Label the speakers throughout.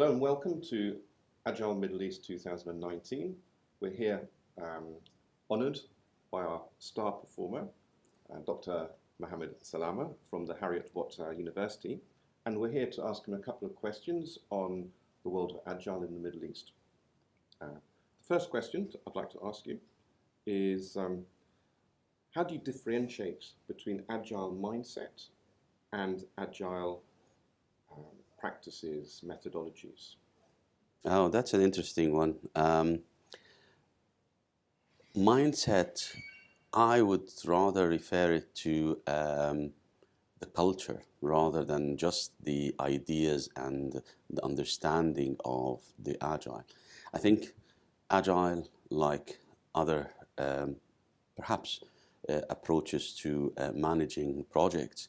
Speaker 1: Hello and welcome to Agile Middle East 2019. We're here honoured by our star performer, Dr. Mohamed Salama from the Heriot-Watt University, and we're here to ask him a couple of questions on the world of Agile in the Middle East. The first question I'd like to ask you is, how do you differentiate between Agile mindset and Agile practices, methodologies?
Speaker 2: Oh, that's an interesting one. Mindset, I would rather refer it to the culture rather than just the ideas and the understanding of the Agile. I think Agile, like other perhaps approaches to managing projects,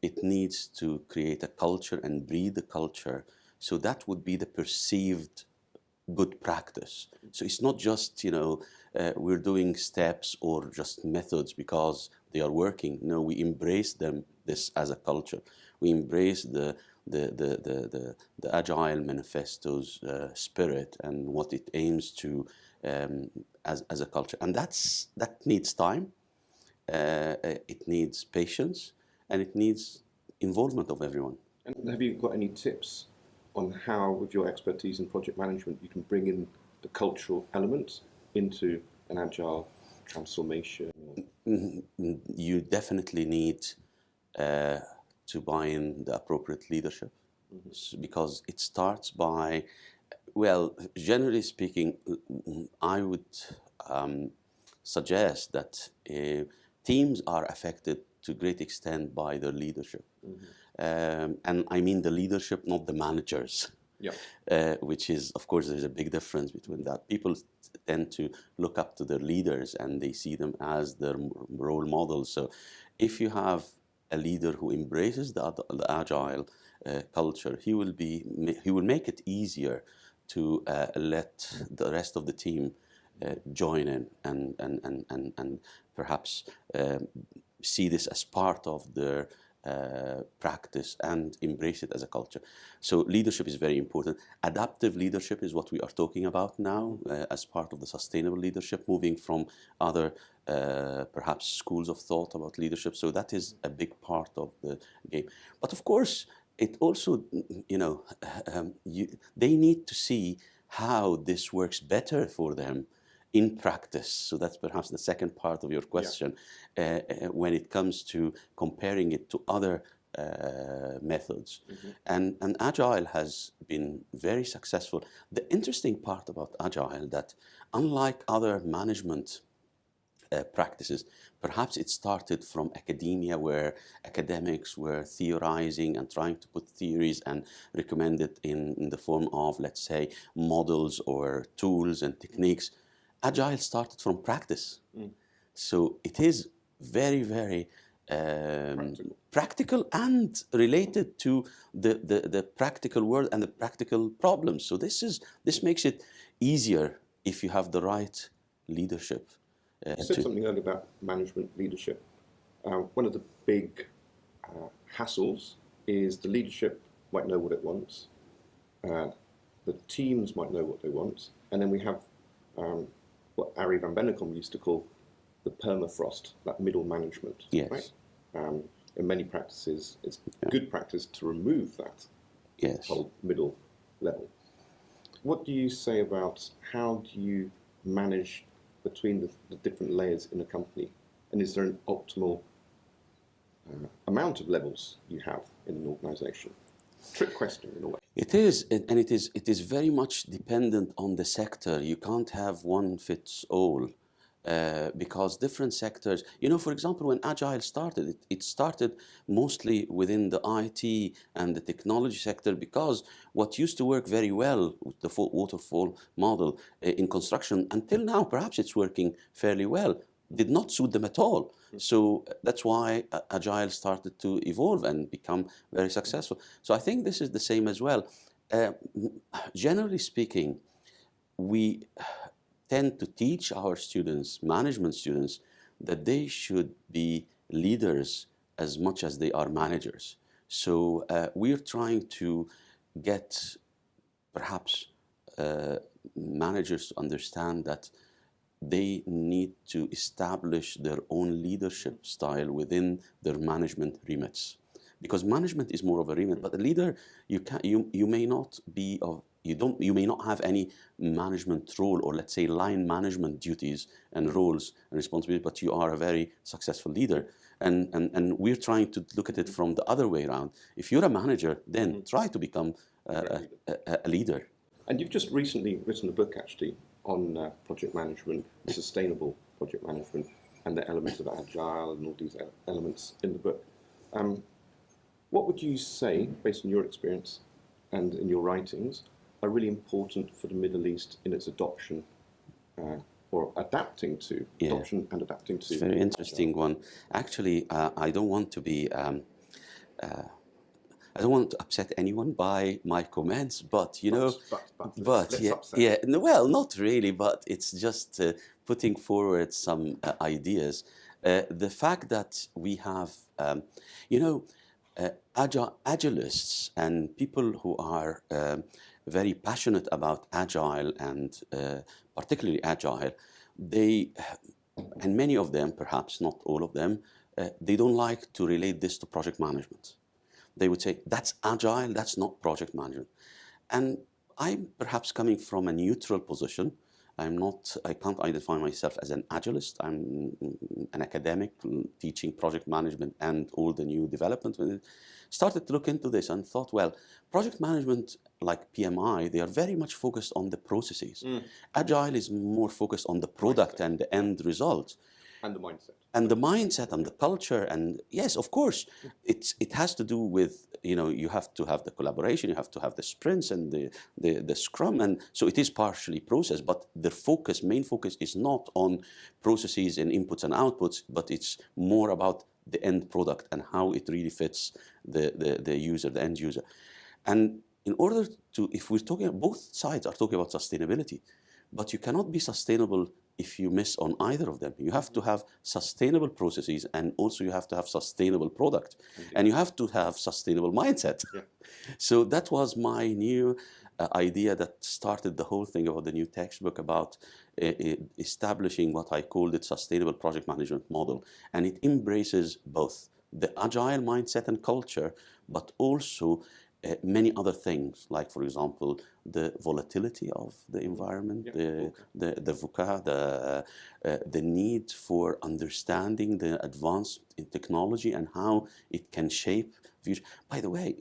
Speaker 2: it needs to create a culture and breed the culture. So that would be the perceived good practice. So it's not just, we're doing steps or just methods because they are working. No, we embrace this as a culture. We embrace the Agile Manifesto's spirit and what it aims to as a culture. And that needs time, it needs patience, and it needs involvement of everyone.
Speaker 1: And have you got any tips on how, with your expertise in project management, you can bring in the cultural element into an Agile transformation?
Speaker 2: You definitely need to buy in the appropriate leadership, because it starts by, well, generally speaking, I would suggest that teams are affected to a great extent by their leadership. And I mean the leadership, not the managers. Yeah. Which is, of course, there's a big difference between that. People tend to look up to their leaders and they see them as their role models. So if you have a leader who embraces the Agile culture, he will make it easier to let the rest of the team join in and perhaps see this as part of their practice and embrace it as a culture. So leadership is very important. Adaptive leadership is what we are talking about now as part of the sustainable leadership, moving from other perhaps schools of thought about leadership. So that is a big part of the game. But of course, it also, they need to see how this works better for them in practice. So that's perhaps the second part of your question. Yeah. When it comes to comparing it to other methods. And Agile has been very successful. The interesting part about Agile that, unlike other management practices, perhaps it started from academia, where academics were theorizing and trying to put theories and recommend it in the form of, let's say, models or tools and techniques. Agile started from practice. So it is very, very practical and related to the practical world and the practical problems. So this makes it easier if you have the right leadership.
Speaker 1: You said something earlier about management leadership. One of the big hassles is the leadership might know what it wants, the teams might know what they want, and then we have what Ari van Bennekom used to call the permafrost, that middle management.
Speaker 2: Yes.
Speaker 1: Right? In many practices, it's good practice to remove that whole middle level. What do you say about how do you manage between the different layers in a company? And is there an optimal amount of levels you have in an organization? Trick question in a way.
Speaker 2: It is, and it is very much dependent on the sector. You can't have one fits all, because different sectors, for example, when Agile started, it started mostly within the IT and the technology sector, because what used to work very well with the waterfall model in construction, until now, perhaps it's working fairly well, did not suit them at all. So that's why Agile started to evolve and become very successful. So I think this is the same as well. Generally speaking, we tend to teach our students, management students, that they should be leaders as much as they are managers. So we're trying to get perhaps managers to understand that they need to establish their own leadership style within their management remits. Because management is more of a remit, but a leader, you may not be of, you may not have any management role, or let's say line management duties and roles and responsibilities, but you are a very successful leader. And we're trying to look at it from the other way around. If you're a manager, then try to become a leader.
Speaker 1: And you've just recently written a book, actually, on project management, sustainable project management, and the elements of Agile and all these elements in the book. What would you say, based on your experience and in your writings, are really important for the Middle East in its adoption or adapting to adoption and adapting to?
Speaker 2: It's a very interesting one. Actually, I don't want to be. I don't want to upset anyone by my comments, but well, not really, but it's just putting forward some ideas. The fact that we have, agilists and people who are very passionate about Agile and particularly Agile, and many of them, perhaps not all of them, they don't like to relate this to project management. They would say, that's Agile, that's not project management. And I'm perhaps coming from a neutral position. I can't identify myself as an Agilist. I'm an academic teaching project management and all the new developments. Started to look into this and thought, well, project management, like PMI, they are very much focused on the processes. Agile is more focused on the product and the end result.
Speaker 1: And the mindset.
Speaker 2: And the mindset and the culture. And yes, of course, it has to do with, you have to have the collaboration, you have to have the sprints and the scrum. And so it is partially process, but the main focus is not on processes and inputs and outputs, but it's more about the end product and how it really fits the user, the end user. And in order to, if we're talking, both sides are talking about sustainability, but you cannot be sustainable if you miss on either of them. You have to have sustainable processes, and also you have to have sustainable product. Indeed. And you have to have sustainable mindset. Yeah. So that was my new idea that started the whole thing about the new textbook, about establishing what I called it sustainable project management model. And it embraces both the Agile mindset and culture, but also many other things, like, for example, the volatility of the environment, the VUCA, the need for understanding the advance in technology and how it can shape future. By the way,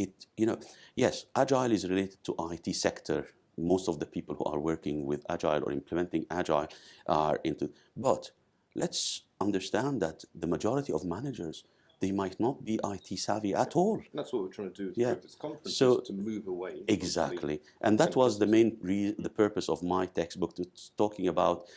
Speaker 2: yes, Agile is related to IT sector. Most of the people who are working with Agile or implementing Agile are into, but let's understand that the majority of managers, they might not be IT savvy at all. And
Speaker 1: that's what we're trying to do with this conference, to move away.
Speaker 2: Exactly. And that was the purpose of my textbook, talking about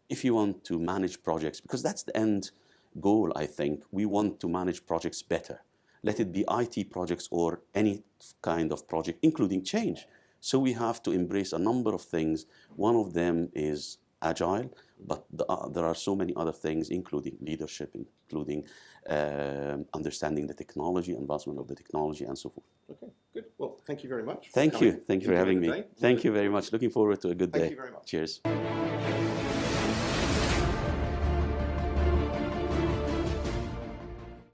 Speaker 2: if you want to manage projects, because that's the end goal, I think. We want to manage projects better. Let it be IT projects or any kind of project, including change. So we have to embrace a number of things. One of them is Agile, but there are so many other things, including leadership, including understanding the technology, advancement of the technology, and so forth.
Speaker 1: Okay, good. Well, thank you very much.
Speaker 2: Thank you. Thank you for having me. Thank you very much. Looking forward to a good day.
Speaker 1: Thank you very much.
Speaker 2: Cheers.